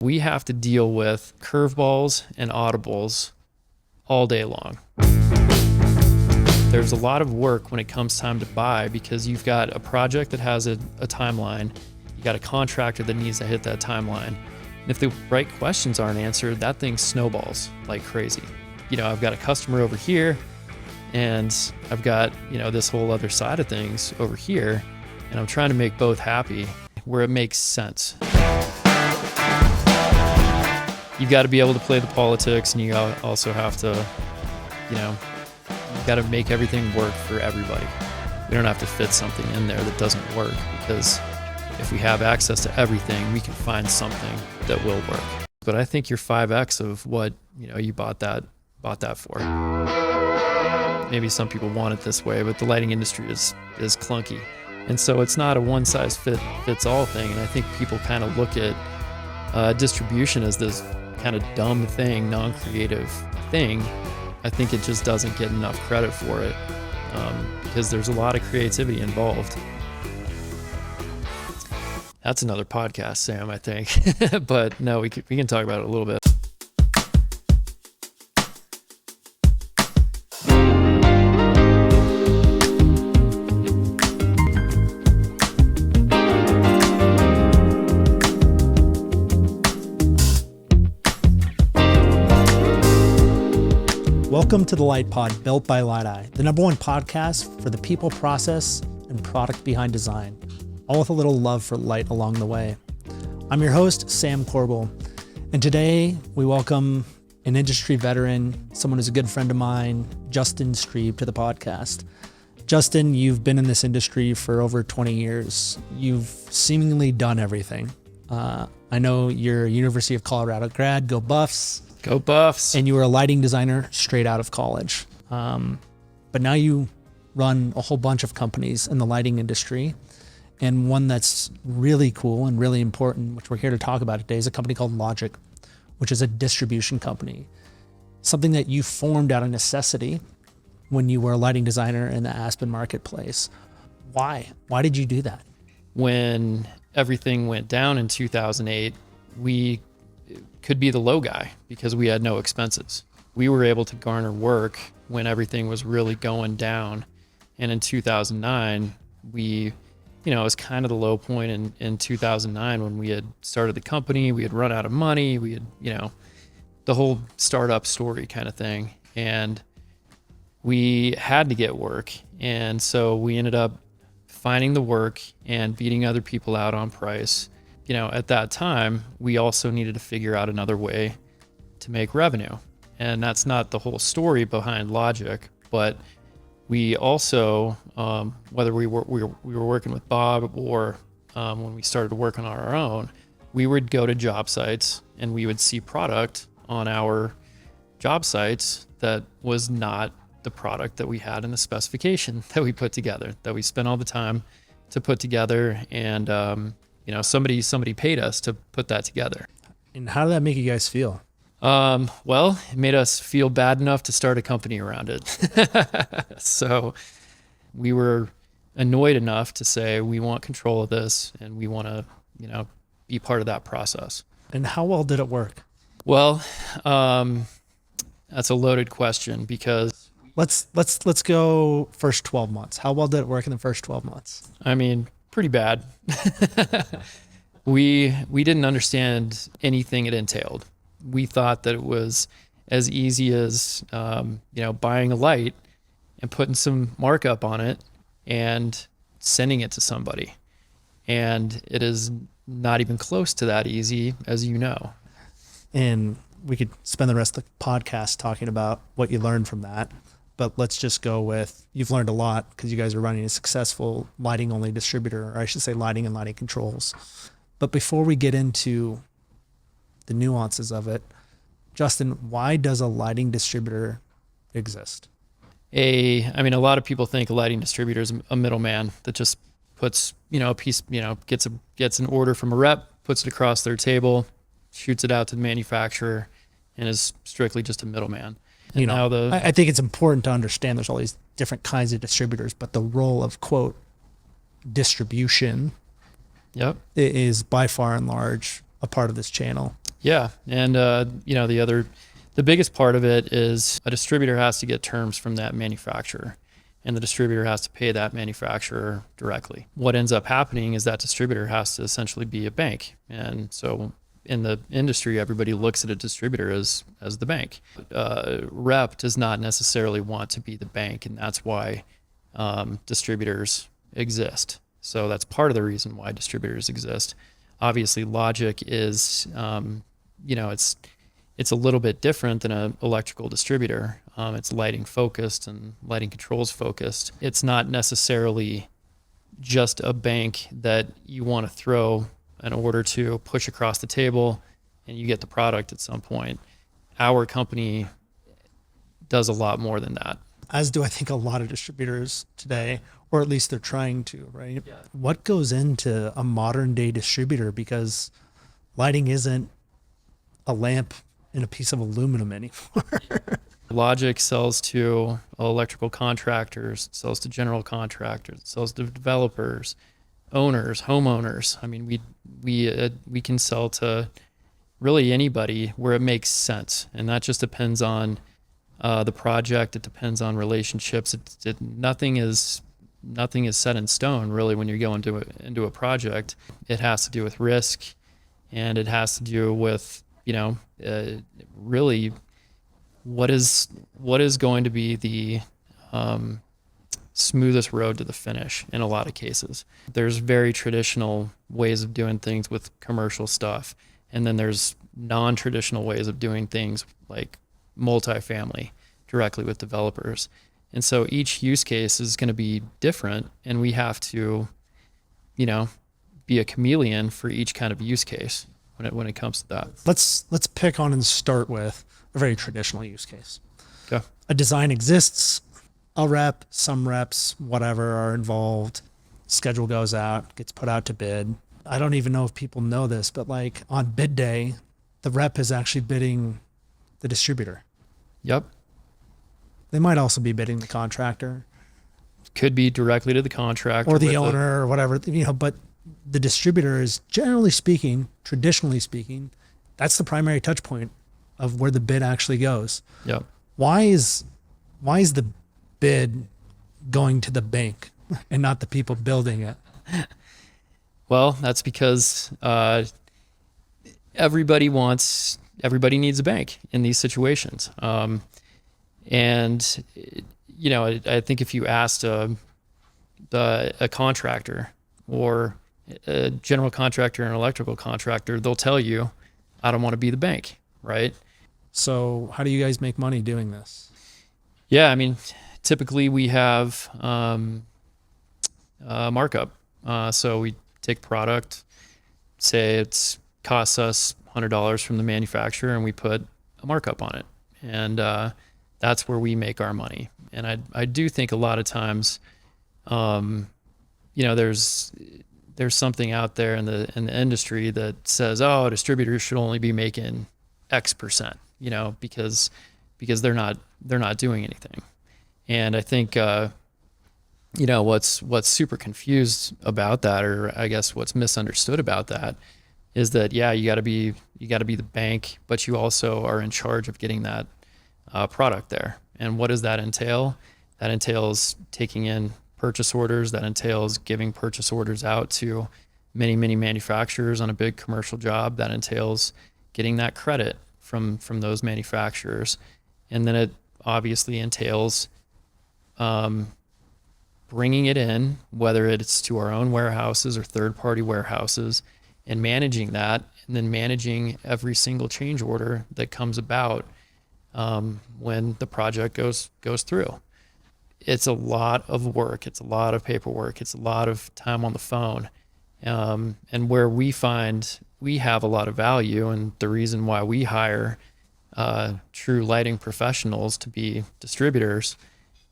We have to deal with curveballs and audibles all day long. There's a lot of work when it comes time to buy because you've got a project that has a timeline. You got a contractor that needs to hit that timeline. And if the right questions aren't answered, that thing snowballs like crazy. I've got a customer over here and I've got, this whole other side of things over here, and I'm trying to make both happy where it makes sense. You've got to be able to play the politics, and you also have to, you've got to make everything work for everybody. We don't have to fit something in there that doesn't work, because if we have access to everything, we can find something that will work. But I think you're 5x of what, you bought that for. Maybe some people want it this way, but the lighting industry is clunky. And so it's not a one size fits all thing. And I think people kind of look at distribution as this kind of dumb thing, non-creative thing. I think it just doesn't get enough credit for it because there's a lot of creativity involved. That's another podcast, Sam, I think. But no, we can talk about it a little bit. Welcome to the Light Pod, built by Light-Eye, the #1 podcast for the people, process, and product behind design, all with a little love for light along the way. I'm your host, Sam Corbel, and today we welcome an industry veteran, someone who's a good friend of mine, Justin Streeb, to the podcast. Justin, you've been in this industry for over 20 years. You've seemingly done everything. I know you're a University of Colorado grad, go Buffs. Go Buffs. And you were a lighting designer straight out of college. But now you run a whole bunch of companies in the lighting industry. And one that's really cool and really important, which we're here to talk about today, is a company called Logic, which is a distribution company. Something that you formed out of necessity when you were a lighting designer in the Aspen marketplace. Why? Why did you do that? When everything went down in 2008, we could be the low guy because we had no expenses. We were able to garner work when everything was really going down. And in 2009, it was kind of the low point in 2009 when we had started the company, we had run out of money, we had, the whole startup story kind of thing. And we had to get work. And so we ended up finding the work and beating other people out on price. At that time, we also needed to figure out another way to make revenue. And that's not the whole story behind Logic, but we also, whether we were working with Bob or when we started working on our own, we would go to job sites and we would see product on our job sites that was not the product that we had in the specification that we put together, that we spent all the time to put together. And, somebody paid us to put that together. And how did that make you guys feel? Well, it made us feel bad enough to start a company around it. So we were annoyed enough to say, we want control of this and we want to, be part of that process. And how well did it work? Well, that's a loaded question because let's go first 12 months. How well did it work in the first 12 months? I mean, pretty bad. We didn't understand anything it entailed. We thought that it was as easy as buying a light and putting some markup on it and sending it to somebody. And it is not even close to that easy, as you know. And we could spend the rest of the podcast talking about what you learned from that. But let's just go with, you've learned a lot because you guys are running a successful lighting only distributor, or I should say lighting and lighting controls. But before we get into the nuances of it, Justin, why does a lighting distributor exist? A lot of people think a lighting distributor is a middleman that just puts, a piece, gets an order from a rep, puts it across their table, shoots it out to the manufacturer, and is strictly just a middleman. And I think it's important to understand there's all these different kinds of distributors, but the role of, quote, distribution Yep. is by far and large a part of this channel. Yeah. And, the biggest part of it is a distributor has to get terms from that manufacturer, and the distributor has to pay that manufacturer directly. What ends up happening is that distributor has to essentially be a bank. And so in the industry, everybody looks at a distributor as the bank. Rep does not necessarily want to be the bank, and that's why distributors exist. So that's part of the reason why distributors exist. Obviously, logic is, it's a little bit different than an electrical distributor. It's lighting focused and lighting controls focused. It's not necessarily just a bank that you want to throw an order to, push across the table, and you get the product at some point. Our company does a lot more than that. As do I think a lot of distributors today, or at least they're trying to, right? Yeah. What goes into a modern day distributor? Because lighting isn't a lamp in a piece of aluminum anymore. Logic sells to electrical contractors, sells to general contractors, sells to developers, owners, homeowners. I mean, we can sell to really anybody where it makes sense, and that just depends on the project. It depends on relationships. Nothing is set in stone really when you go into a project. It has to do with risk, and it has to do with really what is going to be the smoothest road to the finish in a lot of cases. There's very traditional ways of doing things with commercial stuff, and then there's non-traditional ways of doing things like multifamily directly with developers. And so each use case is going to be different, and we have to, be a chameleon for each kind of use case when it comes to that. Let's pick on and start with a very traditional use case. Okay. A design exists, a rep, some reps, whatever are involved. Schedule goes out, gets put out to bid. I don't even know if people know this, but like on bid day, the rep is actually bidding the distributor. Yep. They might also be bidding the contractor. Could be directly to the contractor. Or the owner or whatever, but the distributor is generally speaking, traditionally speaking, that's the primary touch point of where the bid actually goes. Yep. Why is the bid going to the bank and not the people building it? Well, that's because everybody needs a bank in these situations. And I think if you asked a contractor or a general contractor and an electrical contractor, they'll tell you, I don't want to be the bank, right? So how do you guys make money doing this? Yeah, I mean, typically we have markup. So we take product, say it's costs us $100 from the manufacturer, and we put a markup on it. And that's where we make our money. And I do think a lot of times, there's something out there in the industry that says, oh, distributors should only be making X percent, because they're not doing anything. And I think what's super confused about that, or I guess what's misunderstood about that, is that you got to be the bank, but you also are in charge of getting that product there. And what does that entail? That entails taking in purchase orders. That entails giving purchase orders out to many, many manufacturers on a big commercial job. That entails getting that credit from those manufacturers. And then it obviously entails bringing it in, whether it's to our own warehouses or third-party warehouses, and managing that, and then managing every single change order that comes about when the project goes through. It's a lot of work. It's a lot of paperwork. It's a lot of time on the phone. And where we find we have a lot of value, and the reason why we hire true lighting professionals to be distributors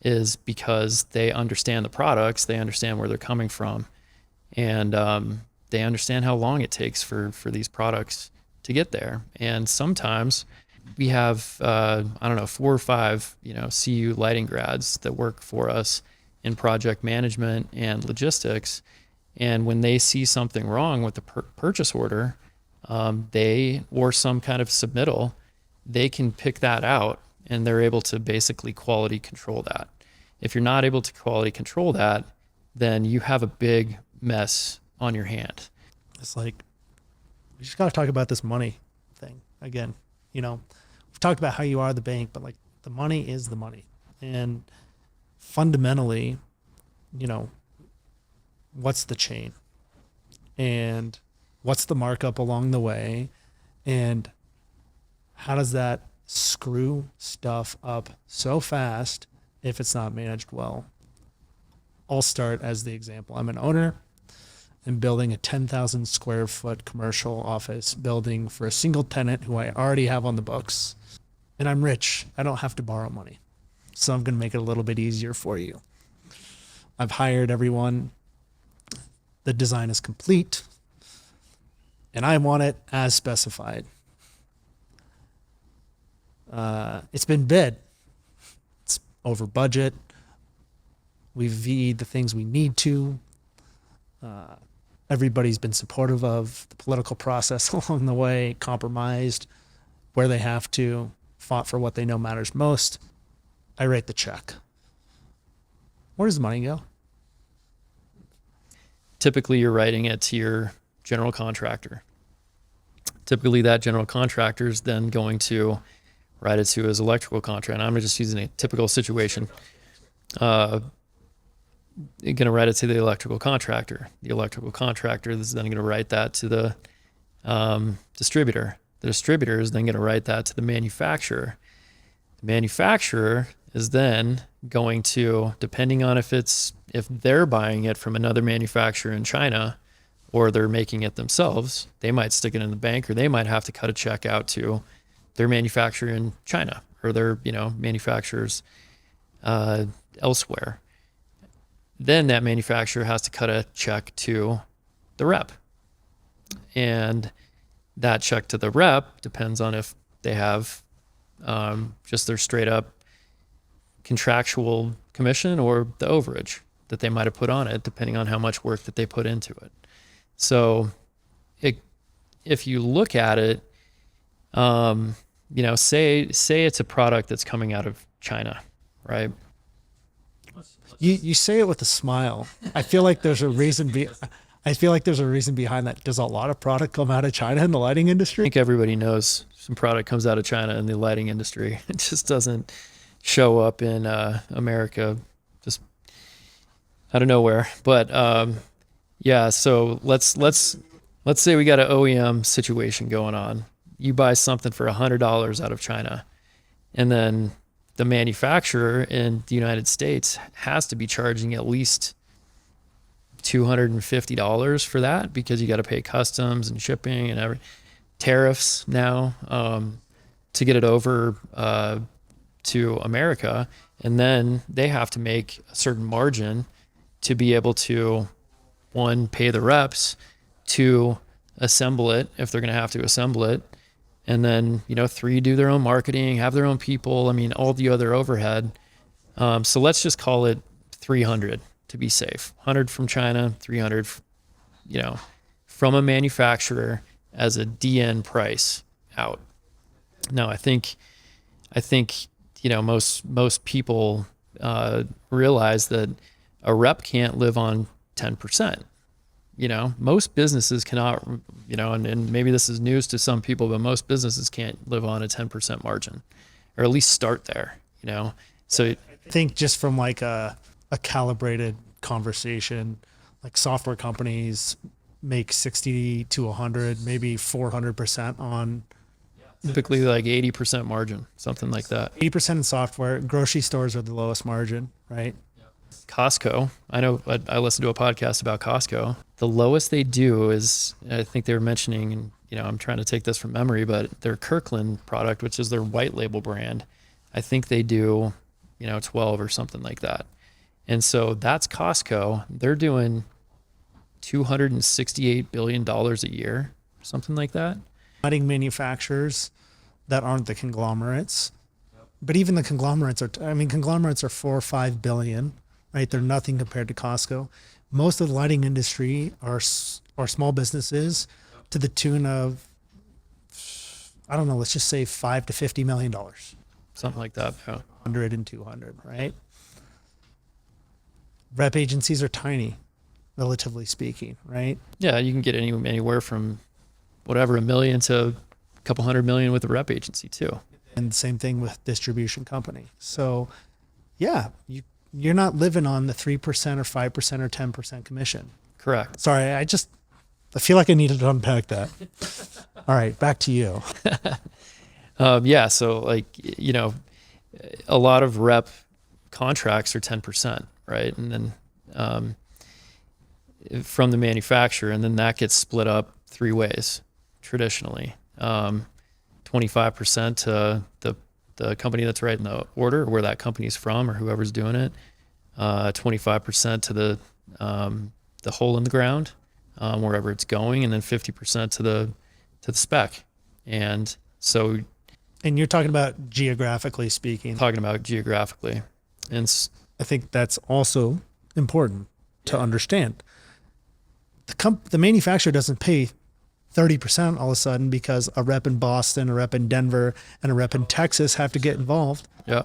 is because they understand the products, they understand where they're coming from, and they understand how long it takes for these products to get there. And sometimes we have, 4 or 5, CU lighting grads that work for us in project management and logistics. And when they see something wrong with the purchase order, they, or some kind of submittal, they can pick that out and they're able to basically quality control that. If you're not able to quality control that, then you have a big mess on your hand. It's like, we just got to talk about this money thing again. You know, we've talked about how you are the bank, but like the money is the money. And fundamentally, you know, what's the chain and what's the markup along the way, and how does that screw stuff up so fast if it's not managed well? I'll start as the example. I'm an owner and building a 10,000 square foot commercial office building for a single tenant who I already have on the books. And I'm rich. I don't have to borrow money. So I'm going to make it a little bit easier for you. I've hired everyone. The design is complete. And I want it as specified. It's been bid. It's over budget. We've VE'd the things we need to. Everybody's been supportive of the political process along the way, compromised where they have to, fought for what they know matters most. I write the check. Where does the money go? Typically, you're writing it to your general contractor. Typically, that general contractor is then going to write it to his electrical contractor. And I'm just using a typical situation. You're going to write it to the electrical contractor. The electrical contractor is then going to write that to the distributor. The distributor is then going to write that to the manufacturer. The manufacturer is then going to, depending on if they're buying it from another manufacturer in China or they're making it themselves, they might stick it in the bank, or they might have to cut a check out to their manufacturer in China or their manufacturers elsewhere. Then that manufacturer has to cut a check to the rep. And that check to the rep depends on if they have just their straight up contractual commission or the overage that they might have put on it, depending on how much work that they put into it. So if you look at it, say it's a product that's coming out of China, right? You say it with a smile. I feel like there's a reason behind that. Does a lot of product come out of China in the lighting industry? I think everybody knows some product comes out of China in the lighting industry. It just doesn't show up in America just out of nowhere. But so let's say we got an OEM situation going on. You buy something for $100 out of China, and then the manufacturer in the United States has to be charging at least $250 for that, because you got to pay customs and shipping and tariffs now to get it over to America. And then they have to make a certain margin to be able to, one, pay the reps, two, assemble it if they're going to have to assemble it, and then, three, do their own marketing, have their own people. I mean, all the other overhead. So let's just call it 300 to be safe. 100 from China, 300, from a manufacturer as a DN price out. Now, I think, most people realize that a rep can't live on 10%. Most businesses cannot, and maybe this is news to some people, but most businesses can't live on a 10% margin, or at least start there, So I think just from like a calibrated conversation, like software companies make 60 to 100, maybe 400% on. Typically like 80% margin, something like that. 80% in software. Grocery stores are the lowest margin, right? Costco. I know I listened to a podcast about Costco. The lowest they do is, I think they were mentioning, and I'm trying to take this from memory, but their Kirkland product, which is their white label brand, I think they do, 12 or something like that. And so that's Costco. They're doing $268 billion a year, something like that. Lighting manufacturers that aren't the conglomerates, but even the conglomerates are 4 or 5 billion. Right, they're nothing compared to Costco. Most of the lighting industry are small businesses to the tune of I don't know, let's just say $5 to $50 million, Something like that. Yeah. 100 and 200, right? Rep agencies are tiny, relatively speaking, right? Yeah, you can get anywhere from whatever, $1 million to a couple $100 million with a rep agency too. And the same thing with distribution company. So yeah, you're not living on the 3% or 5% or 10% commission. Correct. Sorry, I feel like I needed to unpack that. All right, back to you. Yeah. So like, a lot of rep contracts are 10%, right? And then, from the manufacturer, and then that gets split up three ways traditionally. 25% to the company that's writing the order, where that company's from or whoever's doing it. 25% to the hole in the ground, wherever it's going, and then 50% to the spec. And so, and you're talking about geographically speaking. Talking about geographically, and I think that's also important to understand. The manufacturer doesn't pay 30% all of a sudden because a rep in Boston, a rep in Denver, and a rep in Texas have to get involved. Yeah.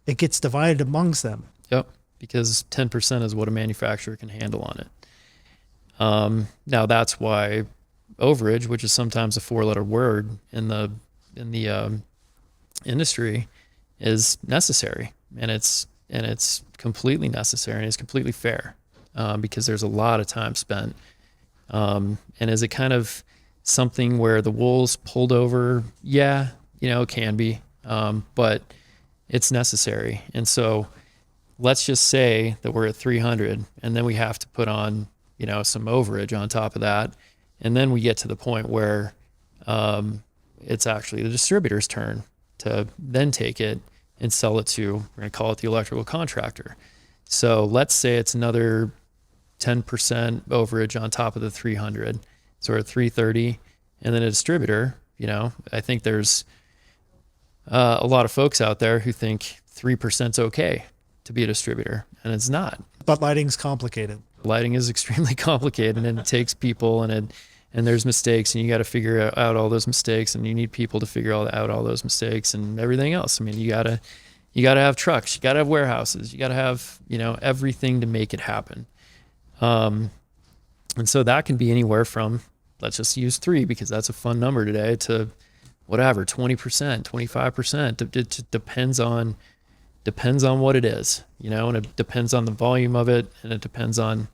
It gets divided amongst them. Yep. Because 10% is what a manufacturer can handle on it. Now that's why overage, which is sometimes a 4-letter word in the industry, is necessary, and it's completely necessary, and it's completely fair, because there's a lot of time spent. And is it kind of something where the wool's pulled over? Yeah, it can be, but it's necessary. And so let's just say that we're at 300, and then we have to put on, some overage on top of that. And then we get to the point where it's actually the distributor's turn to then take it and sell it to, we're going to call it the electrical contractor. So let's say it's another 10% overage on top of the 300. So we're at 330. And then a distributor, I think there's a lot of folks out there who think 3% is okay to be a distributor, and it's not. But lighting's complicated. Lighting is extremely complicated, and it takes people, and there's mistakes, and you got to figure out all those mistakes, and you need people to figure out all those mistakes and everything else. I mean, you gotta have trucks, you gotta have warehouses, you gotta have, everything to make it happen. And so that can be anywhere from, let's just use 3 because that's a fun number today, to whatever, 20%, 25%. It depends on what it is, and it depends on the volume of it, and it depends on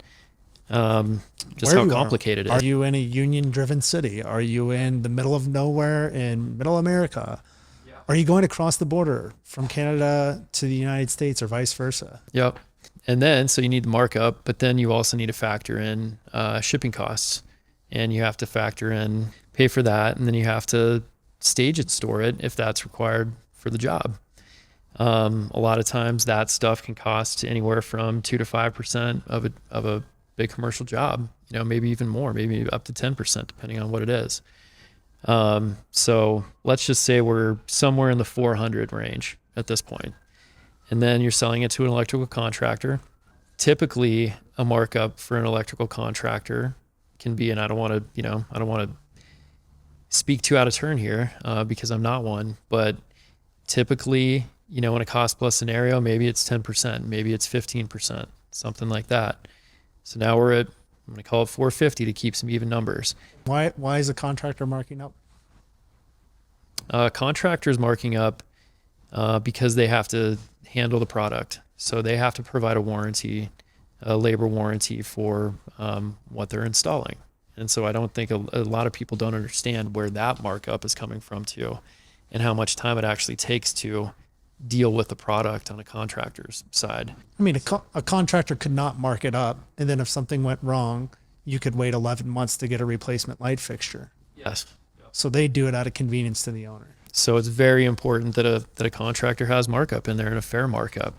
just how complicated it is. Are you in a union-driven city? Are you in the middle of nowhere in middle America? Yeah. Are you going across the border from Canada to the United States or vice versa? Yep. And then, so you need the markup, but then you also need to factor in shipping costs, and you have to factor in, pay for that, and then you have to stage it, store it if that's required for the job. A lot of times that stuff can cost anywhere from 2 to 5% of a big commercial job, maybe even more, maybe up to 10%, depending on what it is. So let's just say we're somewhere in the 400 range at this point. And then you're selling it to an electrical contractor. Typically a markup for an electrical contractor can be, and I don't want to speak too out of turn here, because I'm not one, but typically, in a cost plus scenario, maybe it's 10%, maybe it's 15%, something like that. So now we're at, I'm going to call it 450 to keep some even numbers. Why is a contractor marking up? Contractors marking up because they have to handle the product. So they have to provide a warranty, a labor warranty for what they're installing. And so I don't think a lot of people don't understand where that markup is coming from too, and how much time it actually takes to deal with the product on a contractor's side. I mean, a contractor could not mark it up, and then if something went wrong, you could wait 11 months to get a replacement light fixture. Yes. So they do it out of convenience to the owner. So it's very important that a contractor has markup in there, and a fair markup.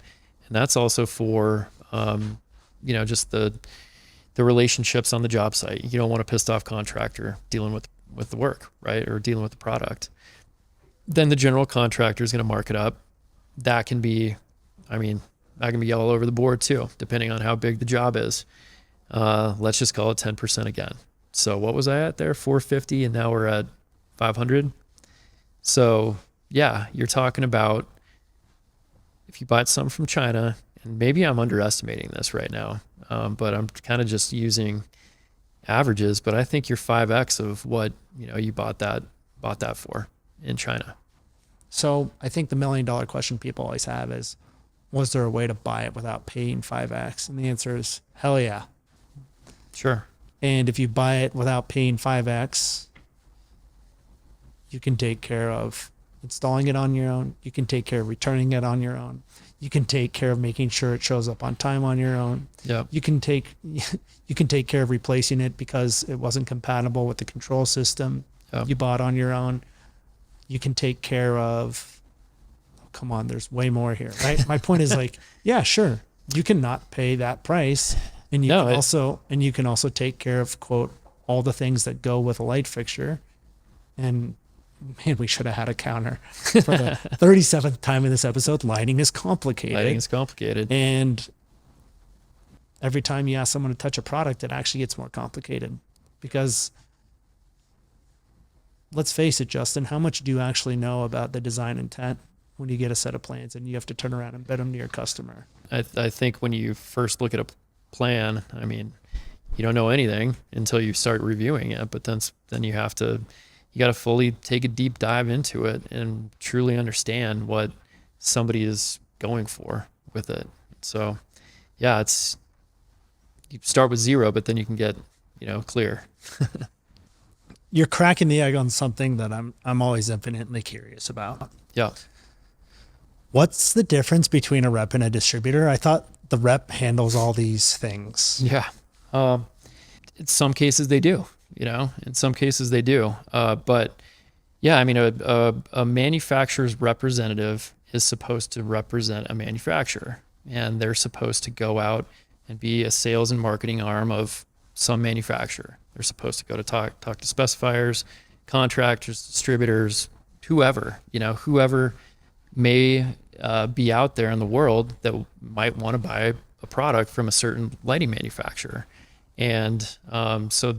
And that's also for, just the relationships on the job site. You don't want a pissed off contractor dealing with the work, right? Or dealing with the product. Then the general contractor is going to mark it up. That can be all over the board too, depending on how big the job is. Let's just call it 10% again. So what was I at there? 450, and now we're at 500. So yeah, you're talking about if you bought some from China, and maybe I'm underestimating this right now, but I'm kind of just using averages, but I think you're 5x of what, you bought that for in China. So I think the $1 million question people always have is, was there a way to buy it without paying 5x? And the answer is hell yeah. Sure. And if you buy it without paying 5x, you can take care of installing it on your own. You can take care of returning it on your own. You can take care of making sure it shows up on time on your own. Yeah. You can take care of replacing it because it wasn't compatible with the control system you bought on your own. You can take care of, come on, there's way more here, right? My point is like, yeah, sure. You can not pay that price, and you can also take care of, quote, all the things that go with a light fixture. And man, we should have had a counter for the 37th time in this episode. Lighting is complicated. And every time you ask someone to touch a product, it actually gets more complicated because let's face it, Justin, how much do you actually know about the design intent when you get a set of plans and you have to turn around and bid them to your customer? I think when you first look at a plan, I mean, you don't know anything until you start reviewing it, but then you got to fully take a deep dive into it and truly understand what somebody is going for with it. So yeah, you start with zero, but then you can get, clear. You're cracking the egg on something that I'm always infinitely curious about. Yeah. What's the difference between a rep and a distributor? I thought the rep handles all these things. Yeah. In some cases they do, in some cases they do. But yeah, I mean, a manufacturer's representative is supposed to represent a manufacturer, and they're supposed to go out and be a sales and marketing arm of some manufacturer. They're supposed to go to talk to specifiers, contractors, distributors, whoever may be out there in the world that might want to buy a product from a certain lighting manufacturer. And so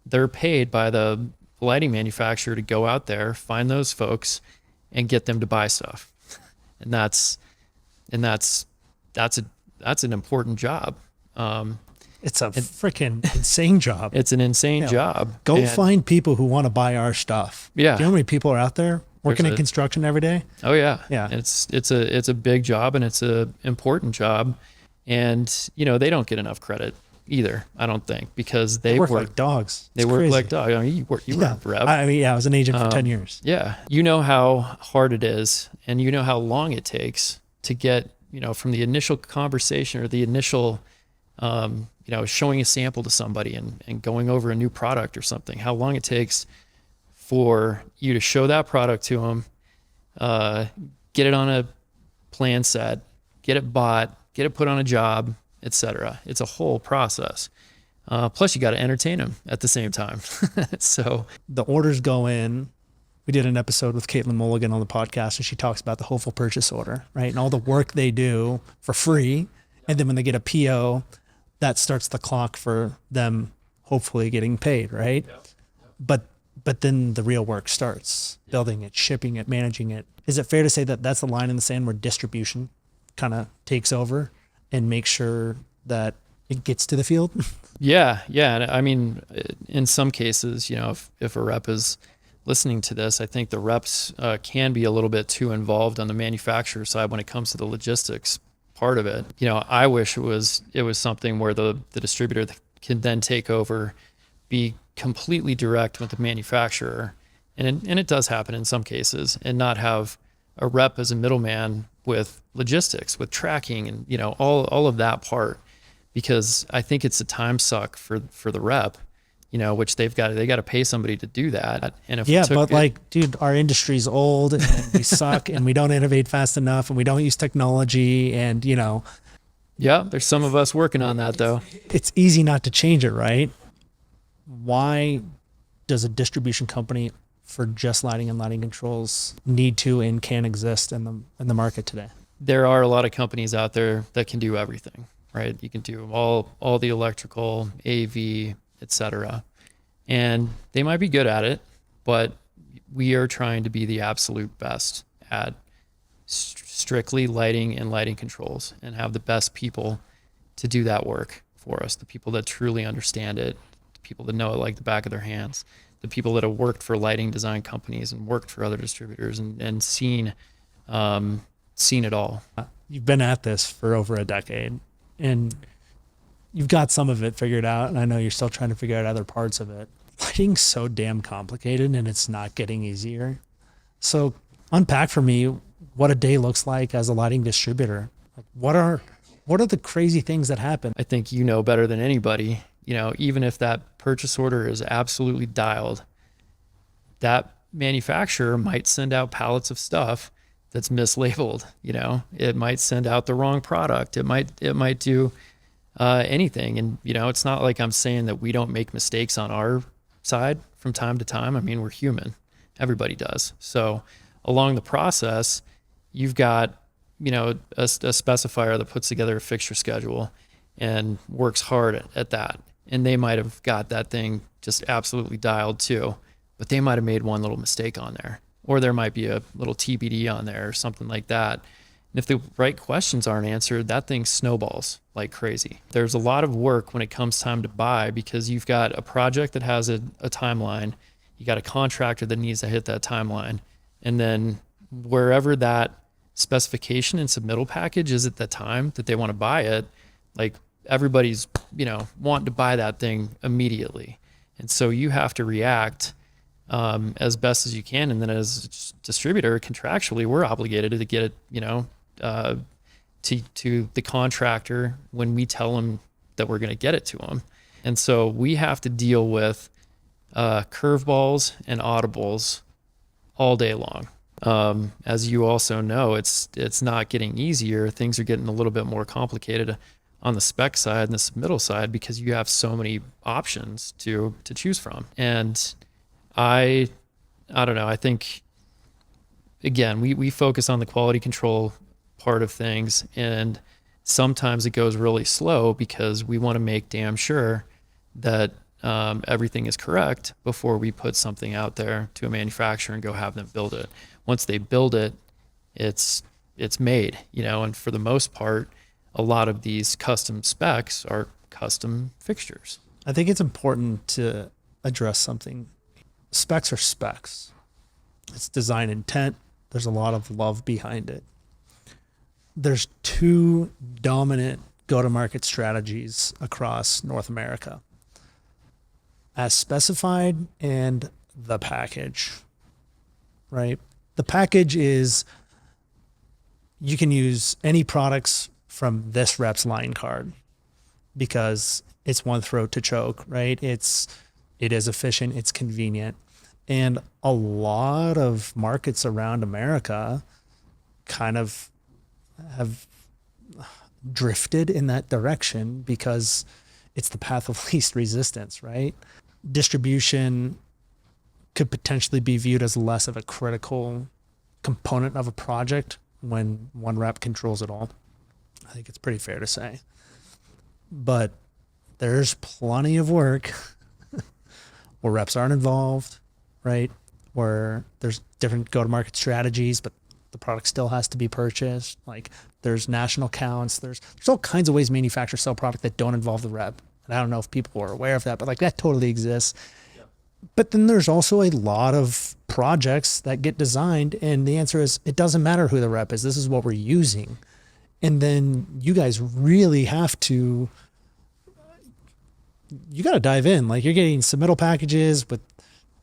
they're paid by the lighting manufacturer to go out there, find those folks, and get them to buy stuff. And that's an important job. It's a freaking insane job. It's an insane job. Go find people who want to buy our stuff. Yeah. Do you know how many people are out there working in construction every day? Oh yeah. Yeah. It's a big job, and it's a important job. And they don't get enough credit either, I don't think, because they work like dogs. They work like dogs. I mean, you work rep. I was an agent for 10 years. Yeah. You know how hard it is, and you know how long it takes to get, from the initial conversation or the initial, showing a sample to somebody and going over a new product or something, how long it takes for you to show that product to them, get it on a plan set, get it bought, get it put on a job, etc. It's a whole process. Plus you got to entertain them at the same time. So the orders go in. We did an episode with Caitlin Mulligan on the podcast, and she talks about the hopeful purchase order, right? And all the work they do for free. And then when they get a PO, that starts the clock for them hopefully getting paid, right? Yep. But then the real work starts, building it, shipping it, managing it. Is it fair to say that that's the line in the sand where distribution kind of takes over and makes sure that it gets to the field? Yeah. And I mean, in some cases, if a rep is listening to this, I think the reps can be a little bit too involved on the manufacturer side when it comes to the logistics part of it. I wish it was something where the distributor can then take over, be completely direct with the manufacturer, and it does happen in some cases, and not have a rep as a middleman with logistics, with tracking, and all of that part, because I think it's a time suck for the rep, which they got to pay somebody to do that. And dude, our industry's old and we suck and we don't innovate fast enough and we don't use technology, and yeah, there's some of us working on that though. It's easy not to change it, right? Why does a distribution company for just lighting and lighting controls need to and can exist in the market today? There are a lot of companies out there that can do everything, right? You can do all the electrical, AV, etc. And they might be good at it, but we are trying to be the absolute best at strictly lighting and lighting controls, and have the best people to do that work for us, the people that truly understand it, the people that know it like the back of their hands, the people that have worked for lighting design companies and worked for other distributors and seen it all. You've been at this for over a decade, and you've got some of it figured out, and I know you're still trying to figure out other parts of it. Lighting's so damn complicated, and it's not getting easier. So unpack for me what a day looks like as a lighting distributor. What are the crazy things that happen? I think you know better than anybody, even if that purchase order is absolutely dialed, that manufacturer might send out pallets of stuff that's mislabeled. It might send out the wrong product. It might do anything. And, it's not like I'm saying that we don't make mistakes on our side from time to time. I mean, we're human. Everybody does. So along the process, you've got, a specifier that puts together a fixture schedule and works hard at that. And they might have got that thing just absolutely dialed too, but they might have made one little mistake on there, or there might be a little TBD on there or something like that. And if the right questions aren't answered, that thing snowballs like crazy. There's a lot of work when it comes time to buy, because you've got a project that has a timeline. You got a contractor that needs to hit that timeline. And then wherever that specification and submittal package is at the time that they want to buy it, like everybody's, wanting to buy that thing immediately. And so you have to react as best as you can. And then as a distributor, contractually, we're obligated to get it, to the contractor when we tell them that we're going to get it to them. And so we have to deal with curveballs and audibles all day long. As you also know, it's not getting easier. Things are getting a little bit more complicated on the spec side and the submittal side, because you have so many options to choose from. And I don't know. I think, again, we focus on the quality control part of things, and sometimes it goes really slow because we want to make damn sure that everything is correct before we put something out there to a manufacturer and go have them build it. Once they build it, it's made, and for the most part, a lot of these custom specs are custom fixtures. I think it's important to address something. Specs are specs. It's design intent. There's a lot of love behind it. There's two dominant go-to-market strategies across North America: as specified and the package, right? The package is, you can use any products from this rep's line card because it's one throat to choke, right? It is efficient, it's convenient. And a lot of markets around America kind of have drifted in that direction because it's the path of least resistance, right? Distribution could potentially be viewed as less of a critical component of a project when one rep controls it all. I think it's pretty fair to say. But there's plenty of work where reps aren't involved, right? Where there's different go-to-market strategies, but the product still has to be purchased. Like, there's national accounts. There's all kinds of ways manufacturers sell product that don't involve the rep. And I don't know if people are aware of that, but like, that totally exists. Yep. But then there's also a lot of projects that get designed, and the answer is, it doesn't matter who the rep is. This is what we're using. And then you guys really have to, you got to dive in. Like, you're getting submittal packages with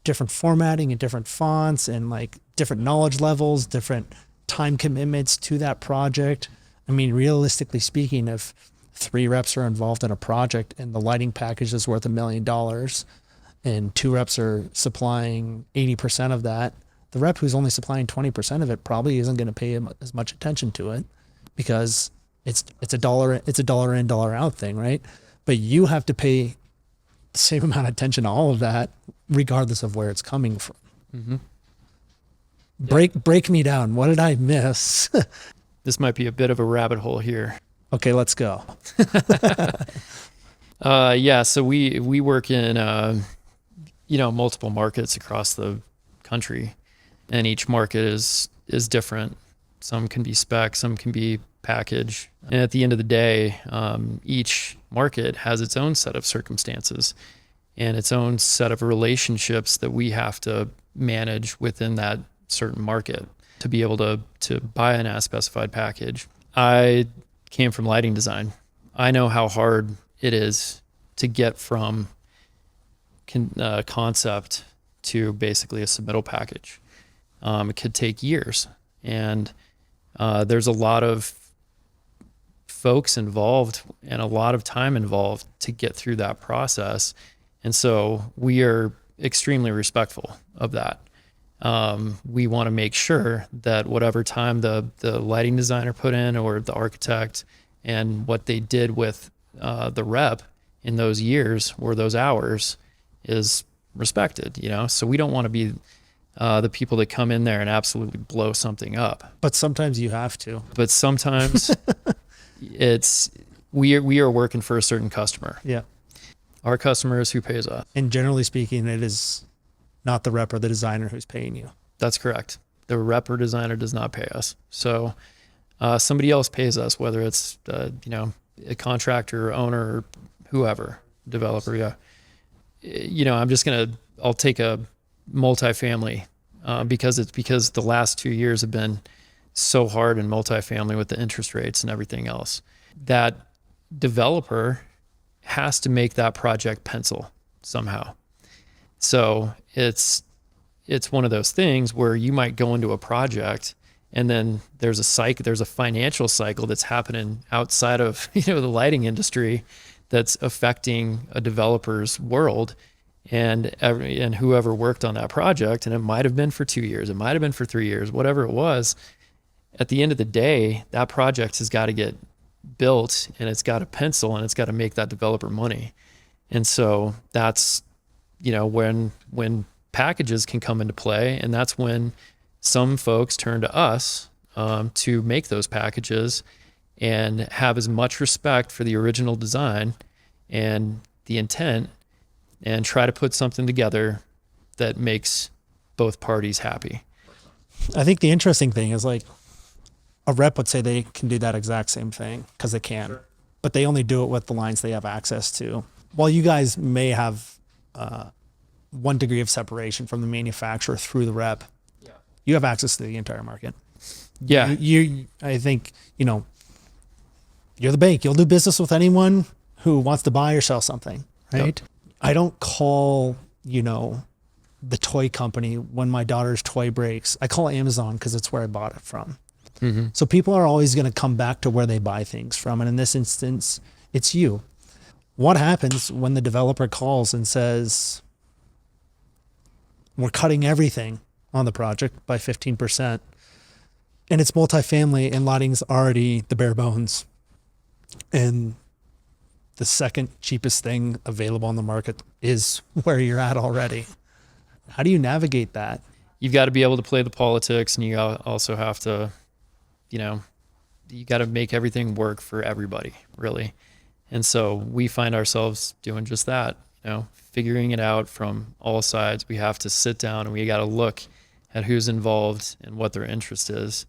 different formatting and different fonts and like different knowledge levels, different time commitments to that project. I mean, realistically speaking, if 3 reps are involved in a project and the lighting package is worth $1 million and 2 reps are supplying 80% of that, the rep who's only supplying 20% of it probably isn't going to pay as much attention to it because it's a dollar in, dollar out thing, right? But you have to pay the same amount of attention to all of that, regardless of where it's coming from. Mm-hmm. Break me down. What did I miss? This might be a bit of a rabbit hole here. Okay, let's go. Yeah, so we work in multiple markets across the country, and each market is different. Some can be spec, some can be package. And at the end of the day, each market has its own set of circumstances and its own set of relationships that we have to manage within that certain market to be able to buy an as specified package. I came from lighting design. I know how hard it is to get from concept to basically a submittal package. It could take years, and there's a lot of folks involved and a lot of time involved to get through that process. And so we are extremely respectful of that. We want to make sure that whatever time the lighting designer put in, or the architect, and what they did with the rep in those years or those hours is respected, So we don't want to be the people that come in there and absolutely blow something up. But sometimes you have to. But sometimes we are working for a certain customer. Yeah. Our customer is who pays us. And generally speaking, it is not the rep or the designer who's paying you. That's correct. The rep or designer does not pay us. So somebody else pays us, whether it's a contractor, owner, or whoever, developer. Yeah. I'll take a multifamily because the last 2 years have been so hard in multifamily with the interest rates and everything else. That developer has to make that project pencil somehow. So it's one of those things where you might go into a project and then there's a financial cycle that's happening outside of the lighting industry that's affecting a developer's world and whoever worked on that project. And it might have been for 2 years, it might have been for 3 years, whatever it was. At the end of the day, that project has got to get built and it's got to pencil and it's got to make that developer money. And so that's, when packages can come into play, and that's when some folks turn to us to make those packages and have as much respect for the original design and the intent and try to put something together that makes both parties happy. I think the interesting thing is, like, a rep would say they can do that exact same thing because they can, sure, but they only do it with the lines they have access to. While you guys may have one degree of separation from the manufacturer through the rep, yeah, you have access to the entire market. Yeah. I think, you're the bank. You'll do business with anyone who wants to buy or sell something, right? Yep. I don't call, the toy company when my daughter's toy breaks. I call Amazon because it's where I bought it from. Mm-hmm. So people are always going to come back to where they buy things from. And in this instance, it's you. What happens when the developer calls and says, we're cutting everything on the project by 15%, and it's multifamily and lighting's already the bare bones, and the second cheapest thing available on the market is where you're at already? How do you navigate that? You've got to be able to play the politics, and you also have to, you got to make everything work for everybody, really. And so we find ourselves doing just that, figuring it out from all sides. We have to sit down and we got to look at who's involved and what their interest is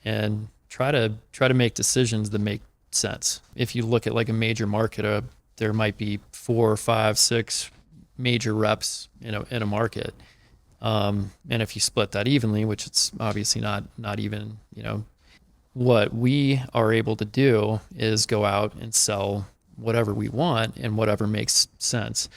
and try to make decisions that make sense. If you look at like a major market, there might be 4, 5, 6 major reps in a market. And if you split that evenly, which it's obviously not even, what we are able to do is go out and sell whatever we want and whatever makes sense.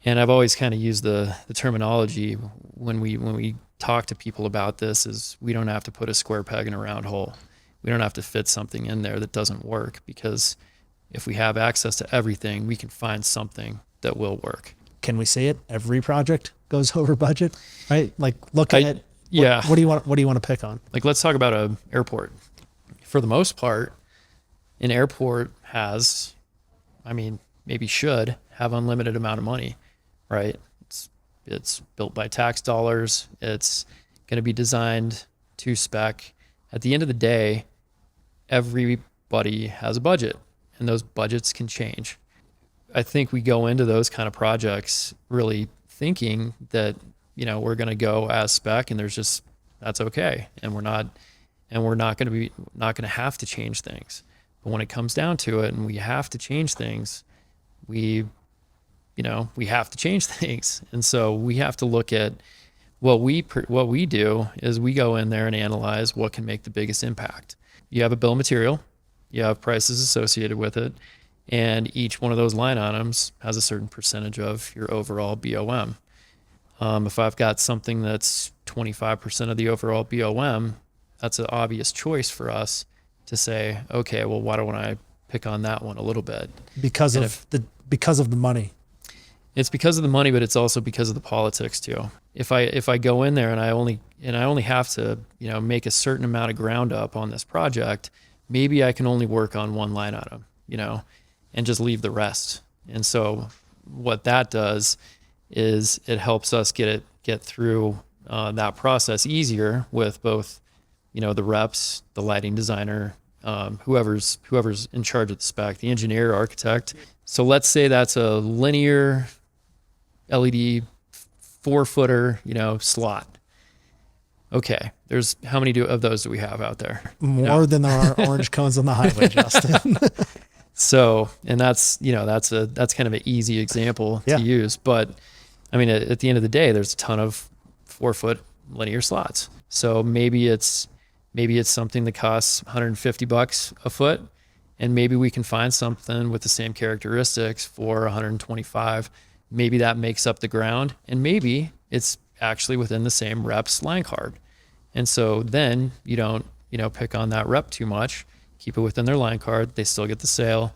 And I've always kind of used the terminology when we talk to people about this is we don't have to put a square peg in a round hole. We don't have to fit something in there that doesn't work, because if we have access to everything, we can find something that will work. Can we say it? Every project goes over budget, right? Like look at it. Yeah. What do you want to pick on? Like, let's talk about an airport. For the most part, an airport has, maybe should have unlimited amount of money, right? It's built by tax dollars. It's going to be designed to spec. At the end of the day, everybody has a budget, and those budgets can change. I think we go into those kind of projects really thinking that we're going to go as spec, and that's okay. And we're not going to have to change things. But when it comes down to it and we have to change things, we have to change things. And so we have to look at what we do is we go in there and analyze what can make the biggest impact. You have a bill of material, you have prices associated with it, and each one of those line items has a certain percentage of your overall BOM. If I've got something that's 25% of the overall BOM, that's an obvious choice for us to say, okay, well, why don't I pick on that one a little bit? Because of the money. It's because of the money, but it's also because of the politics too. If I go in there and I only have to, make a certain amount of ground up on this project, maybe I can only work on one line item, and just leave the rest. And so what that does is it helps us get through that process easier with both, the reps, the lighting designer, whoever's in charge of the spec, the engineer, architect. So let's say that's a linear LED 4-footer, slot. Okay, there's how many of those do we have out there? More than there are orange cones on the highway, Justin. So, and that's kind of an easy example to use. But I mean, at the end of the day, there's a ton of 4-foot linear slots. So maybe it's something that costs $150 a foot, and maybe we can find something with the same characteristics for $125. Maybe that makes up the ground, and maybe it's actually within the same rep's line card. And so then you don't, pick on that rep too much, keep it within their line card. They still get the sale.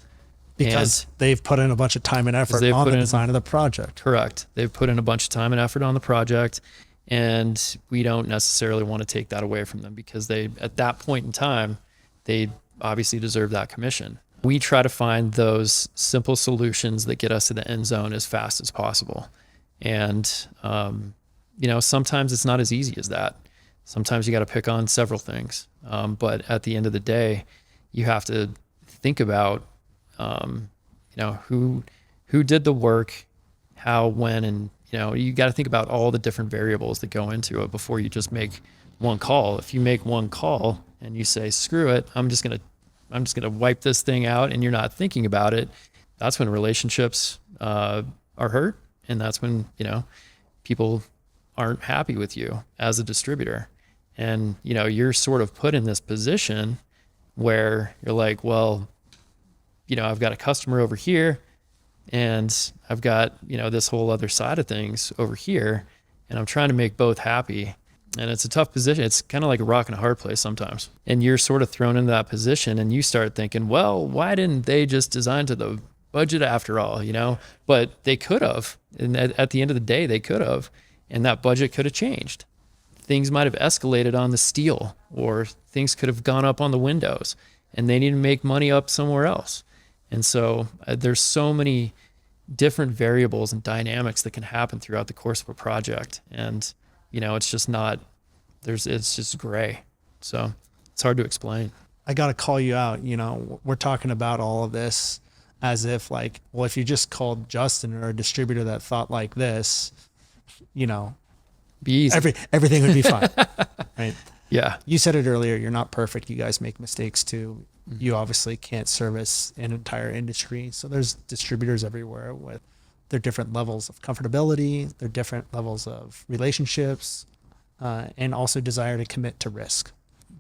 Because they've put in a bunch of time and effort on the design of the project. Correct. They've put in a bunch of time and effort on the project, and we don't necessarily want to take that away from them because at that point in time, they obviously deserve that commission. We try to find those simple solutions that get us to the end zone as fast as possible. And, sometimes it's not as easy as that. Sometimes you got to pick on several things. But at the end of the day, you have to think about, who did the work, how, when, and, you got to think about all the different variables that go into it before you just make one call. If you make one call and you say, screw it, I'm just going to wipe this thing out, and you're not thinking about it, that's when relationships are hurt. And that's when, people aren't happy with you as a distributor. And, you're sort of put in this position where you're like, well, I've got a customer over here, and I've got, this whole other side of things over here, and I'm trying to make both happy. And it's a tough position. It's kind of like a rock and a hard place sometimes. And you're sort of thrown into that position, and you start thinking, well, why didn't they just design to the budget after all, But they could have. And at the end of the day, they could have. And that budget could have changed. Things might have escalated on the steel, or things could have gone up on the windows, and they need to make money up somewhere else. And so there's so many different variables and dynamics that can happen throughout the course of a project. And, it's just it's just gray. So it's hard to explain. I got to call you out. We're talking about all of this as if like, well, if you just called Justin or a distributor that thought like this, be easy. Everything would be fine. Right. Yeah. You said it earlier. You're not perfect. You guys make mistakes too. Mm-hmm. You obviously can't service an entire industry. So there's distributors everywhere with their different levels of comfortability, their different levels of relationships, and also desire to commit to risk.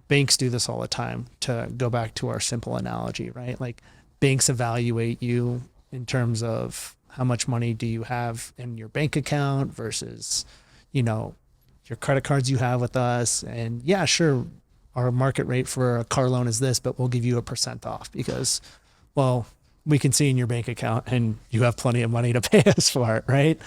Banks do this all the time. To go back to our simple analogy, right? Like banks evaluate you in terms of how much money do you have in your bank account versus, your credit cards you have with us. And yeah, sure, our market rate for a car loan is this, but we'll give you 1% off because, well, we can see in your bank account and you have plenty of money to pay us for it, right?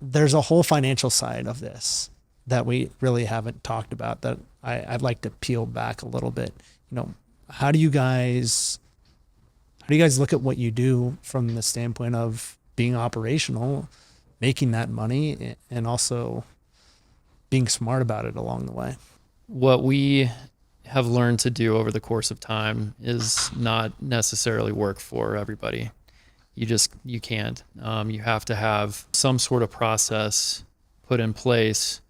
There's a whole financial side of this that we really haven't talked about that I'd like to peel back a little bit. How do you guys look at what you do from the standpoint of being operational, making that money, and also being smart about it along the way? What we have learned to do over the course of time is not necessarily work for everybody. You can't. You have to have some sort of process put in place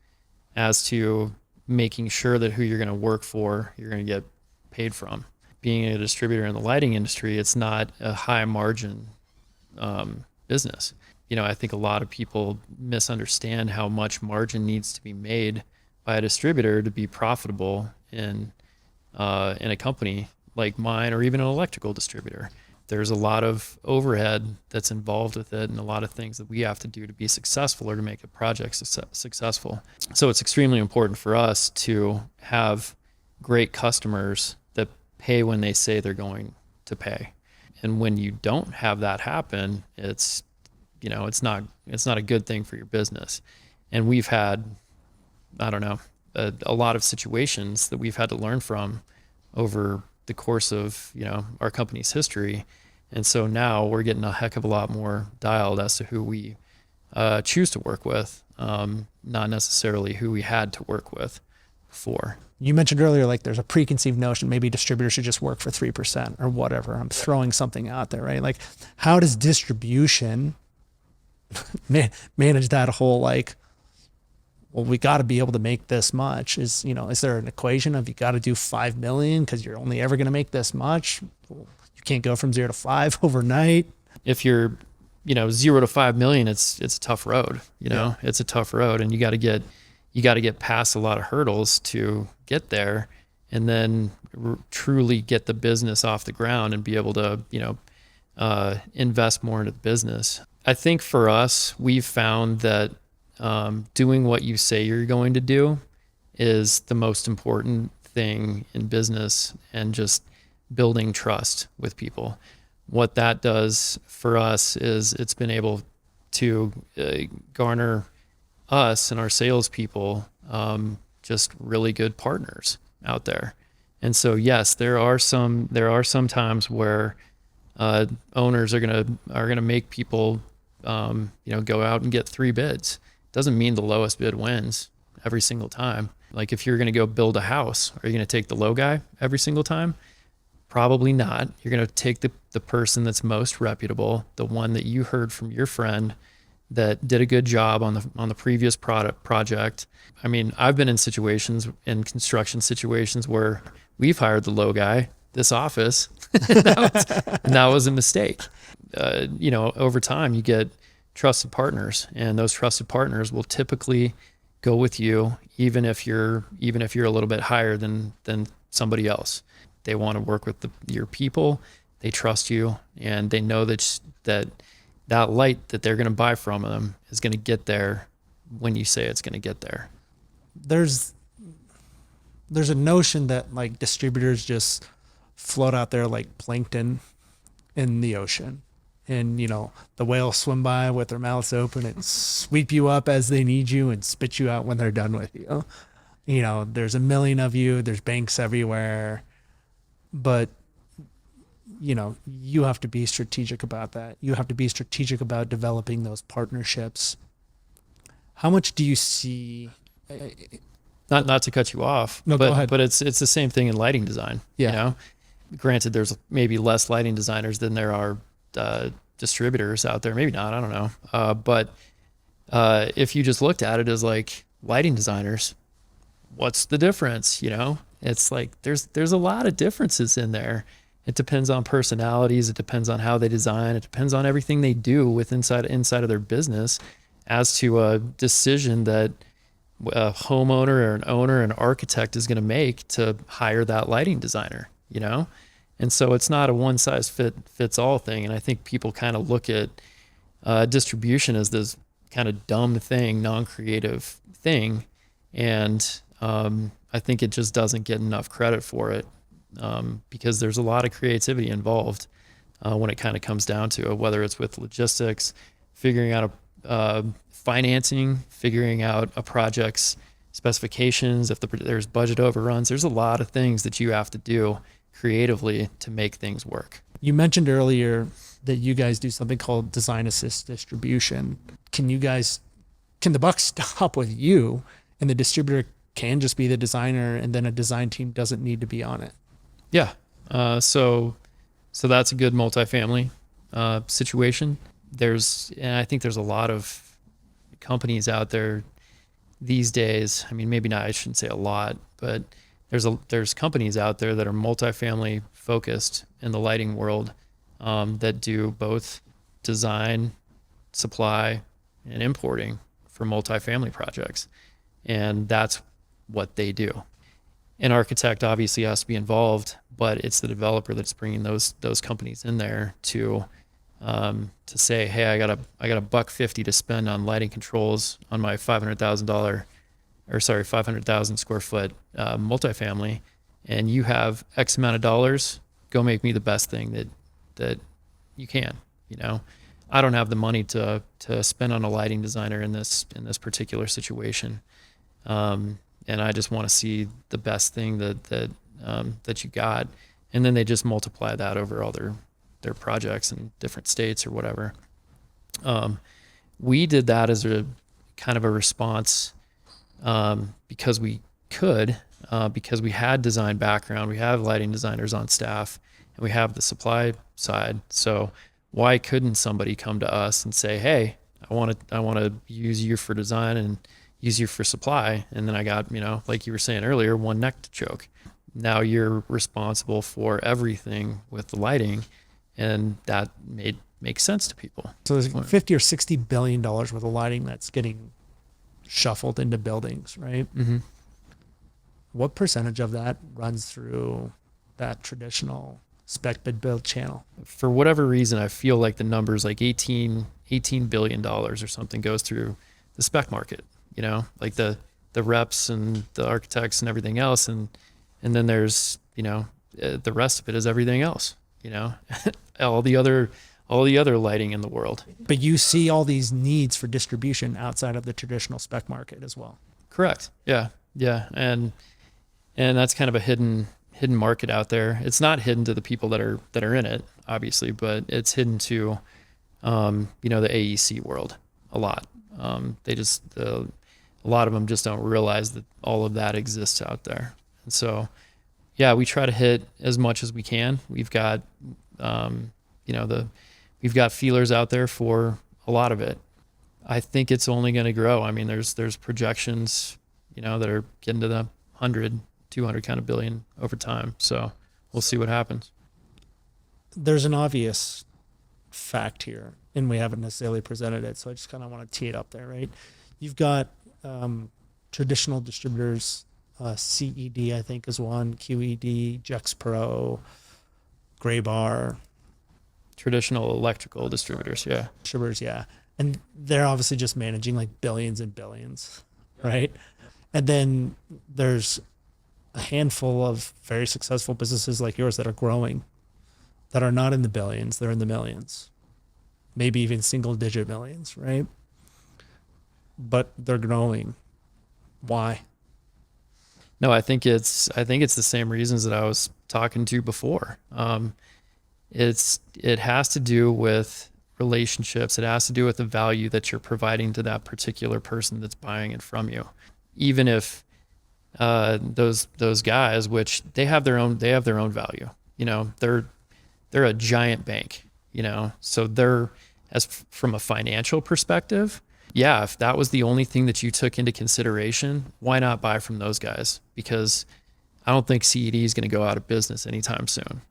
as to making sure that who you're going to work for, you're going to get paid from. Being a distributor in the lighting industry, it's not a high margin business. I think a lot of people misunderstand how much margin needs to be made by a distributor to be profitable in a company like mine, or even an electrical distributor. There's a lot of overhead that's involved with it, and a lot of things that we have to do to be successful or to make a project successful. So it's extremely important for us to have great customers that pay when they say they're going to pay. And when you don't have that happen, it's not a good thing for your business. And we've had, I don't know, a lot of situations that we've had to learn from over the course of, our company's history. And so now we're getting a heck of a lot more dialed as to who we choose to work with, not necessarily who we had to work with before. You mentioned earlier, like there's a preconceived notion, maybe distributors should just work for 3% or whatever. I'm throwing something out there, right? Like, how does distribution manage that whole, like, well, we got to be able to make this much? Is there an equation of you got to do 5 million because you're only ever going to make this much? You can't go from 0 to 5 overnight. If you're, 0 to 5 million, it's a tough road. It's a tough road, and you got to get past a lot of hurdles to get there, and then truly get the business off the ground and be able to, invest more into the business. I think for us, we've found that doing what you say you're going to do is the most important thing in business, and just building trust with people. What that does for us is it's been able to garner us and our salespeople just really good partners out there. And so yes, there are some times where owners are gonna make people go out and get 3 bids. Doesn't mean the lowest bid wins every single time. Like, if you're going to go build a house, are you going to take the low guy every single time? Probably not. You're going to take the person that's most reputable, the one that you heard from your friend that did a good job on the previous project. I mean, I've been in construction situations where we've hired the low guy, this office, and that was a mistake. Over time you get trusted partners, and those trusted partners will typically go with you even if you're a little bit higher than somebody else. They want to work with your people. They trust you, and they know that light that they're going to buy from them is going to get there when you say it's going to get there. There's a notion that, like, distributors just float out there like plankton in the ocean. And, the whales swim by with their mouths open and sweep you up as they need you and spit you out when they're done with you. There's a million of you. There's banks everywhere. But, you have to be strategic about that. You have to be strategic about developing those partnerships. How much do you see? Not to cut you off, no, go ahead. But it's the same thing in lighting design. Yeah. Granted, there's maybe less lighting designers than there are distributors out there. Maybe not, I don't know. But if you just looked at it as like lighting designers, what's the difference? It's like there's a lot of differences in there. It depends on personalities. It depends on how they design. It depends on everything they do with inside of their business as to a decision that a homeowner or an owner, an architect is going to make to hire that lighting designer, And so it's not a one size fits all thing. And I think people kind of look at distribution as this kind of dumb thing, non-creative thing. And I think it just doesn't get enough credit for it because there's a lot of creativity involved when it kind of comes down to it, whether it's with logistics, figuring out financing, figuring out a project's specifications, if there's budget overruns. There's a lot of things that you have to do creatively to make things work. You mentioned earlier that you guys do something called design assist distribution. Can the buck stop with you, and the distributor can just be the designer, and then a design team doesn't need to be on it? Yeah. So that's a good multifamily situation. And I think there's a lot of companies out there these days, I mean, maybe not, I shouldn't say a lot, but there's companies out there that are multifamily focused in the lighting world, that do both design, supply, and importing for multifamily projects. And that's what they do. An architect obviously has to be involved, but it's the developer that's bringing those companies in there to say, hey, I got a $150 to spend on lighting controls on my $500,000 square foot multifamily, and you have X amount of dollars. Go make me the best thing that you can. You know, I don't have the money to spend on a lighting designer in this particular situation, and I just want to see the best thing that you got, and then they just multiply that over all their projects in different states or whatever. We did that as a kind of a response, because we could, because we had design background, we have lighting designers on staff, and we have the supply side. So why couldn't somebody come to us and say, hey, I want to use you for design and use you for supply, and then I got, like you were saying earlier, one neck to choke. Now you're responsible for everything with the lighting, and that makes sense to people. So there's 50 or 60 billion dollars worth of lighting that's getting shuffled into buildings, right? Mm-hmm. What percentage of that runs through that traditional spec bid build channel? For whatever reason, I feel like the numbers like $18 billion or something goes through the spec market, like the reps and the architects and everything else. And then there's, the rest of it is everything else, all the other lighting in the world. But you see all these needs for distribution outside of the traditional spec market as well. Correct. Yeah. Yeah. And that's kind of a hidden market out there. It's not hidden to the people that are in it, obviously, but it's hidden to, the AEC world a lot. A lot of them just don't realize that all of that exists out there. And so, yeah, we try to hit as much as we can. We've got, we've got feelers out there for a lot of it. I think it's only going to grow. I mean, there's projections, that are getting to the 100, 200 kind of billion over time. So we'll see what happens. There's an obvious fact here, and we haven't necessarily presented it, so I just kind of want to tee it up there, right? You've got traditional distributors, CED, I think, is one, QED, Jex Pro, Graybar. Traditional electrical distributors, yeah. Distributors, yeah. And they're obviously just managing like billions and billions, right? And then there's a handful of very successful businesses like yours that are growing, that are not in the billions, they're in the millions, maybe even single digit millions, right? But they're growing. Why? No, I think it's the same reasons that I was talking to before. It has to do with relationships. It has to do with the value that you're providing to that particular person that's buying it from you. Even if those guys, which they have their own value. They're a giant bank. So they're, as from a financial perspective, yeah, if that was the only thing that you took into consideration, why not buy from those guys? Because I don't think CED is going to go out of business anytime soon.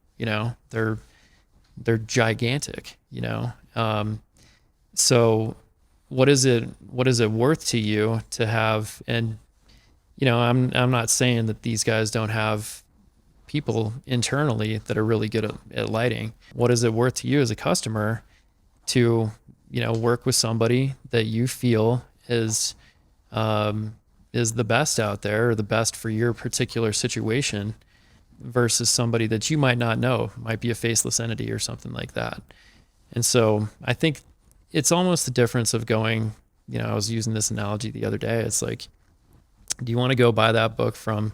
They're gigantic, so what is it worth to you to have? And, I'm not saying that these guys don't have people internally that are really good at lighting. What is it worth to you as a customer to, work with somebody that you feel is the best out there, or the best for your particular situation, versus somebody that you might not know, might be a faceless entity or something like that. And so I think it's almost the difference of going, I was using this analogy the other day. It's like, do you want to go buy that book from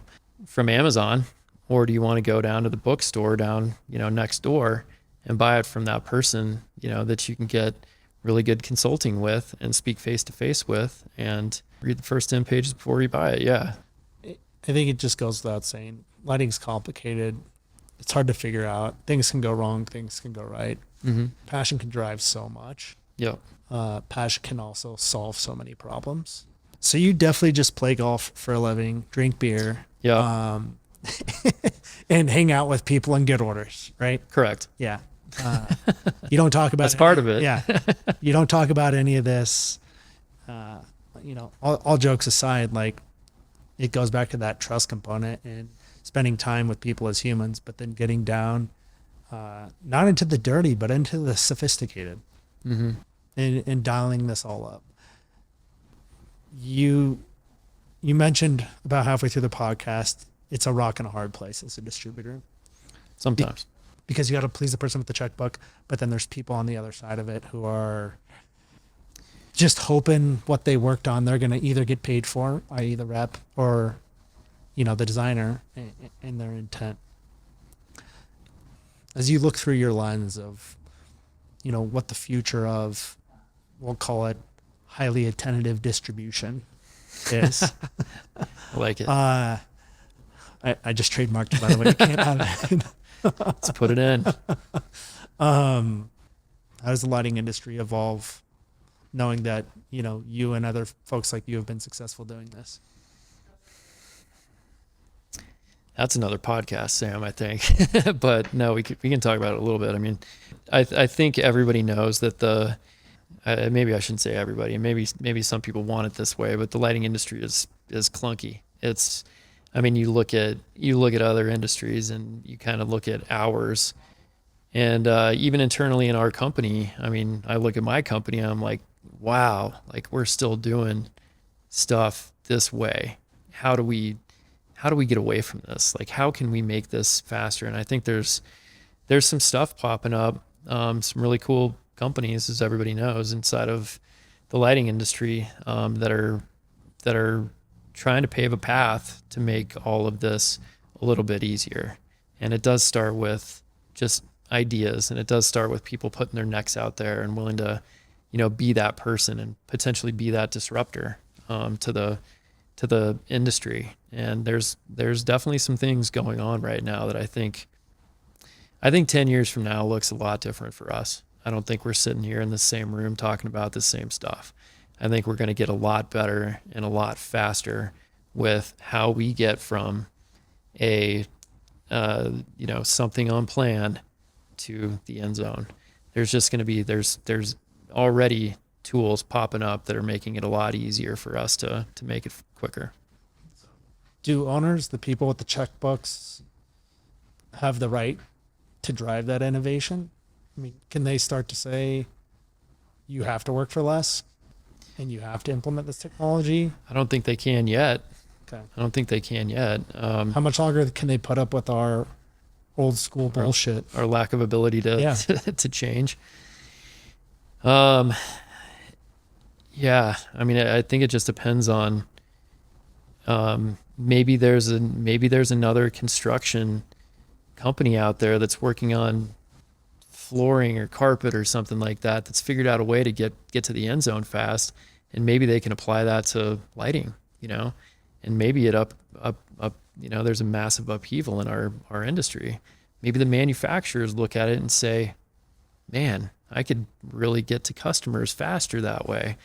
Amazon, or do you want to go down to the bookstore down, next door and buy it from that person, that you can get really good consulting with and speak face to face with, and read the first 10 pages before you buy it? Yeah. I think it just goes without saying, lighting's complicated. It's hard to figure out. Things can go wrong. Things can go right. Mm-hmm. Passion can drive so much. Yep. Passion can also solve so many problems. So you definitely just play golf for a living, drink beer, Yeah, and hang out with people and get orders, right? correct. Yeah. You don't talk about That's part of it. Yeah. You don't talk about any of this. Uh, all jokes aside, like it goes back to that trust component and spending time with people as humans, but then getting down, not into the dirty, but into the sophisticated, Mm-hmm. and dialing this all up. You mentioned about halfway through the podcast, it's a rock and a hard place as a distributor Sometimes. because you got to please the person with the checkbook, but then there's people on the other side of it who are just hoping what they worked on, they're going to either get paid for, i.e. the rep, or, the designer and their intent. As you look through your lens of, what the future of, we'll call it highly attentive distribution is. I like it. I just trademarked it, by the way. You can't have it. Let's put it in. How does the lighting industry evolve, knowing that, you and other folks like you have been successful doing this? That's another podcast, Sam, I think. But no, we can talk about it a little bit. I mean, I think everybody knows that maybe I shouldn't say everybody, and maybe some people want it this way, but the lighting industry is clunky. I mean, you look at other industries and you kind of look at ours, and even internally in our company, I mean, I look at my company and I'm like, wow, like we're still doing stuff this way. How do we get away from this? Like, how can we make this faster? And I think there's some stuff popping up, some really cool companies, as everybody knows, inside of the lighting industry, that are trying to pave a path to make all of this a little bit easier. And it does start with just ideas, and it does start with people putting their necks out there and willing to, be that person and potentially be that disruptor to the industry. And there's definitely some things going on right now that I think 10 years from now looks a lot different for us. I don't think we're sitting here in the same room talking about the same stuff. I think we're going to get a lot better and a lot faster with how we get from something on plan to the end zone. There's just going to be, there's already tools popping up that are making it a lot easier for us to make it quicker. Do owners, the people with the checkbooks, have the right to drive that innovation? I mean, can they start to say, you have to work for less and you have to implement this technology? I don't think they can yet. Okay. I don't think they can yet. How much longer can they put up with our old school bullshit? Our lack of ability to to change. Yeah, I mean, I think it just depends on, maybe there's another construction company out there that's working on flooring or carpet or something like that, that's figured out a way to get to the end zone fast, and maybe they can apply that to lighting, and maybe there's a massive upheaval in our industry. Maybe the manufacturers look at it and say, man, I could really get to customers faster that way.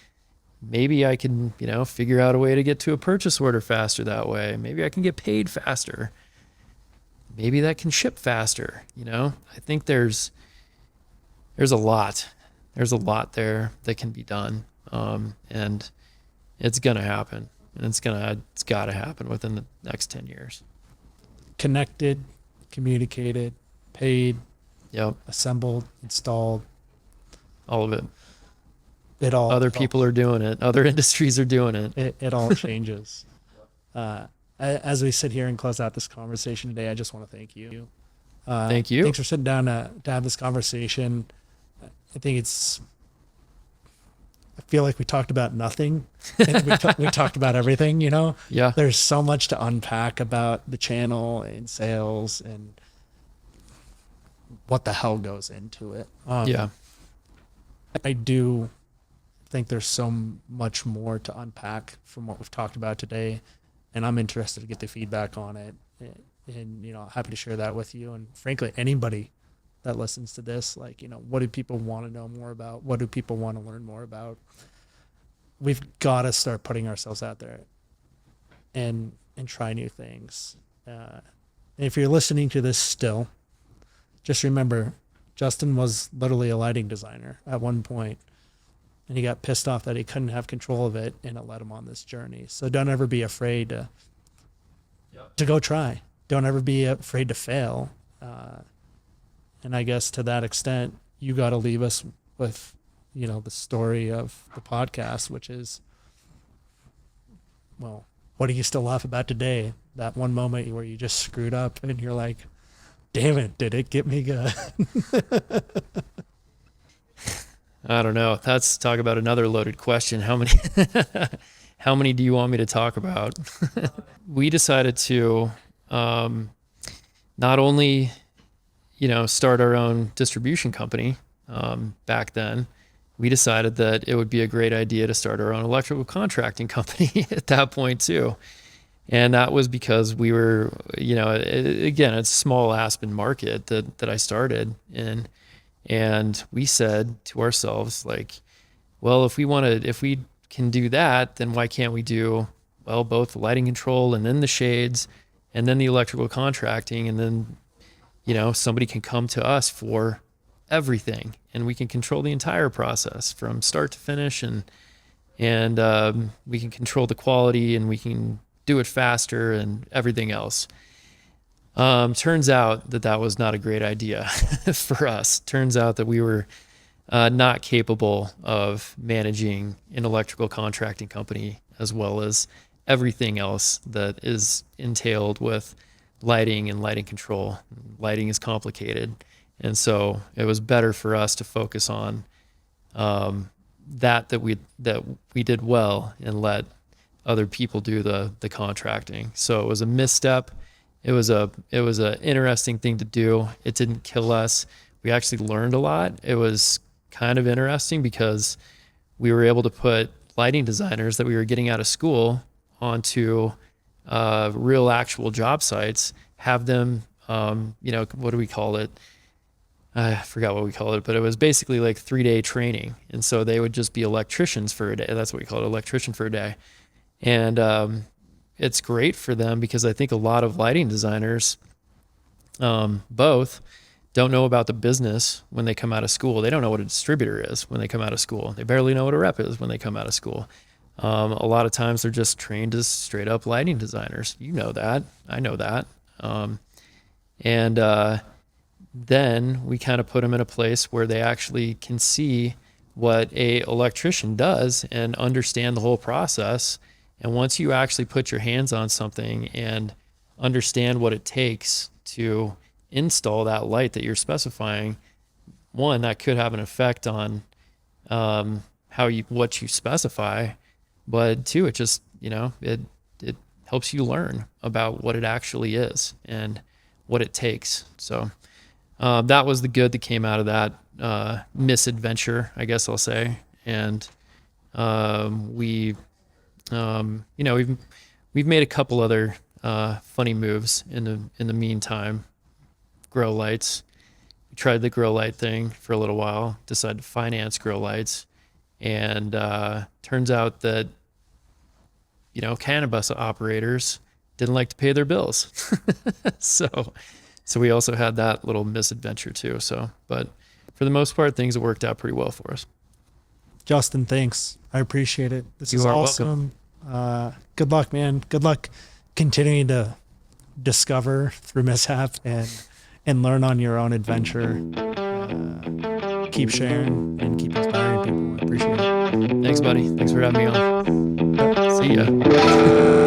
Maybe I can, figure out a way to get to a purchase order faster that way. Maybe I can get paid faster. Maybe that can ship faster. I think there's a lot there that can be done. And it's going to happen, and it's got to happen within the next 10 years. Connected, communicated, paid, Yep. assembled, installed. All of it. Other people are doing it. Other industries are doing it. It all changes. As we sit here and close out this conversation today, I just want to thank you. Thank you. Thanks for sitting down to have this conversation. I feel like we talked about nothing, and we talked about everything, Yeah. There's so much to unpack about the channel and sales and what the hell goes into it. Yeah. I do think there's so much more to unpack from what we've talked about today, and I'm interested to get the feedback on it, and happy to share that with you, and frankly anybody that listens to this. Like, what do people want to know more about? What do people want to learn more about? we've got to start putting ourselves out there and try new things. If you're listening to this still, just remember, Justin was literally a lighting designer at one point, and he got pissed off that he couldn't have control of it, and it led him on this journey. So don't ever be afraid to go try. Don't ever be afraid to fail. And I guess to that extent, you got to leave us with, the story of the podcast, which is, well, what do you still laugh about today? That one moment where you just screwed up and you're like, damn it, did it get me good? I don't know. That's talk about another loaded question. How many how many do you want me to talk about? We decided to not only, start our own distribution company back then. We decided that it would be a great idea to start our own electrical contracting company at that point too. And that was because we were, again, it's a small Aspen market that I started in. And we said to ourselves, like, well, if we can do that, then why can't we do, well, both the lighting control and then the shades and then the electrical contracting, and then, somebody can come to us for everything, and we can control the entire process from start to finish, and we can control the quality, and we can do it faster and everything else. Turns out that was not a great idea for us. Turns out that we were not capable of managing an electrical contracting company as well as everything else that is entailed with lighting and lighting control. Lighting is complicated. And so it was better for us to focus on that we did well and let other people do the contracting. So it was a misstep. It was a interesting thing to do. It didn't kill us. We actually learned a lot. It was kind of interesting because we were able to put lighting designers that we were getting out of school onto real actual job sites, have them, what do we call it? I forgot what we called it, but it was basically like 3-day training. And so they would just be electricians for a day. That's what we call it, electrician for a day. And it's great for them because I think a lot of lighting designers, both, don't know about the business when they come out of school. They don't know what a distributor is when they come out of school. They barely know what a rep is when they come out of school. A lot of times they're just trained as straight up lighting designers. You know that. I know that. Then we kind of put them in a place where they actually can see what a electrician does and understand the whole process. And once you actually put your hands on something and understand what it takes to install that light that you're specifying, one, that could have an effect on what you specify, but two, it just, it helps you learn about what it actually is and what it takes. So that was the good that came out of that misadventure, I guess I'll say. And we've made a couple other funny moves in the meantime. Grow lights. We tried the grow light thing for a little while, decided to finance grow lights, and turns out that cannabis operators didn't like to pay their bills. so we also had that little misadventure too. So, but for the most part, things have worked out pretty well for us. Justin, thanks. I appreciate it. This is awesome. Good luck, man. Good luck continuing to discover through mishap and learn on your own adventure. Keep sharing and keep inspiring people. I appreciate it. Thanks, buddy. Thanks for having me on. See ya.